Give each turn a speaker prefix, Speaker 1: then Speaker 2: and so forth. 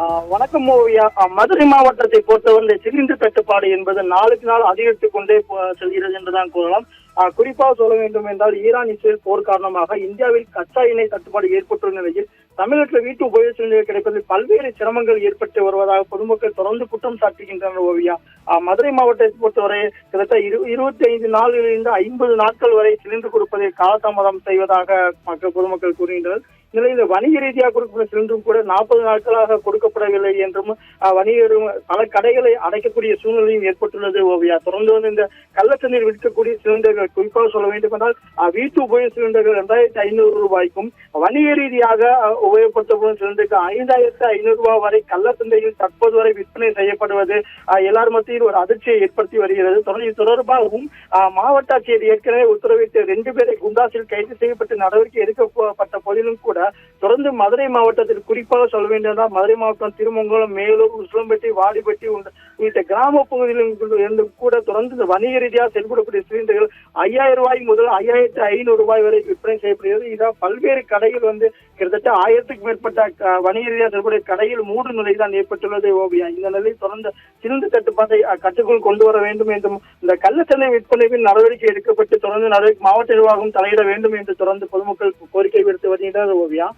Speaker 1: வணக்கம் ஓவியா. மதுரை மாவட்டத்தை பொறுத்தவரை சிலிண்டர் தட்டுப்பாடு என்பது நாளுக்கு நாள் அதிகரித்துக் கொண்டே செல்கிறது என்றுதான் கூறலாம். குறிப்பாக சொல்ல வேண்டும் என்றால் ஈரான் இஸ்ரேல் போர் காரணமாக இந்தியாவில் கச்சா எண்ணெய் தட்டுப்பாடு ஏற்பட்டுள்ள நிலையில் தமிழகத்தில் வீட்டு உபயோக சிலிண்டர் கிடைப்பதில் பல்வேறு சிரமங்கள் ஏற்பட்டு வருவதாக பொதுமக்கள் தொடர்ந்து குற்றம் சாட்டுகின்றனர் ஓவியா. மதுரை மாவட்டத்தை பொறுத்தவரை கிட்டத்தட்ட 25 நாளிலிருந்து 50 நாட்கள் வரை சிலிண்டர் கொடுப்பதை காலதாமதம் செய்வதாக பொதுமக்கள் கூறுகின்றனர். நிலையில் வணிக ரீதியாக கொடுக்கப்பட்ட சிலிண்டரும் கூட 40 நாட்களாக கொடுக்கப்படவில்லை என்றும் வணிகரும் பல கடைகளை அடைக்கக்கூடிய சூழ்நிலையும் ஏற்பட்டுள்ளது ஓவியா. தொடர்ந்து வந்து இந்த கள்ளச்சந்தையில் விற்கக்கூடிய சிலிண்டர்கள் குறிப்பாக சொல்ல வேண்டும் என்றால் வீட்டு உபயோக சிலிண்டர்கள் 2500 ரூபாய்க்கும் வணிக ரீதியாக உபயோகப்படுத்தப்படும் சிலிண்டருக்கு 5500 ரூபாய் வரை கள்ளச்சந்தையில் தற்போது வரை விற்பனை செய்யப்படுவது எல்லார் மத்தியில் ஒரு அதிர்ச்சியை ஏற்படுத்தி வருகிறது. தொடர்பாகவும் மாவட்ட ஆட்சியர் ஏற்கனவே உத்தரவிட்டு 2 பேரை குண்டாசில் கைது செய்யப்பட்டு நடவடிக்கை எடுக்கப்பட்ட போதிலும் கூட தொடர்ந்து மதுரை மாவட்டத்தில் குறிப்பாக சொல்ல வேண்டியதால் மதுரை மாவட்டம் திருமங்கலம், மேலூர், உசிலம்பட்டி, வாடிப்பட்டி உள்ளிட்ட கிராம பகுதிகளில் இருந்து கூட தொடர்ந்து வணிக ரீதியாக செயல்படக்கூடிய சிலிண்டர்கள் 5000 ரூபாய் முதல் 5500 ரூபாய் வரை விற்பனை செய்யப்படுகிறது. இதால் பல்வேறு கடைகள் வந்து கிட்டத்தட்ட 1000க்கும் மேற்பட்ட வணிக ரீதியாக செயல்படைய கடையில் மூடும் நிலை தான் ஏற்பட்டுள்ளது ஓவியா. இந்த நிலையில் தொடர்ந்து சிலிண்டர் தட்டுப்பாட்டை கட்டுக்குள் கொண்டு வர வேண்டும் என்றும் இந்த கள்ளச்சந்தை விற்பனையில் நடவடிக்கை எடுக்கப்பட்டு தொடர்ந்து மாவட்ட நிர்வாகம் தலையிட வேண்டும் என்று தொடர்ந்து பொதுமக்கள் கோரிக்கை விடுத்து வருகின்றனர் ஓவியா.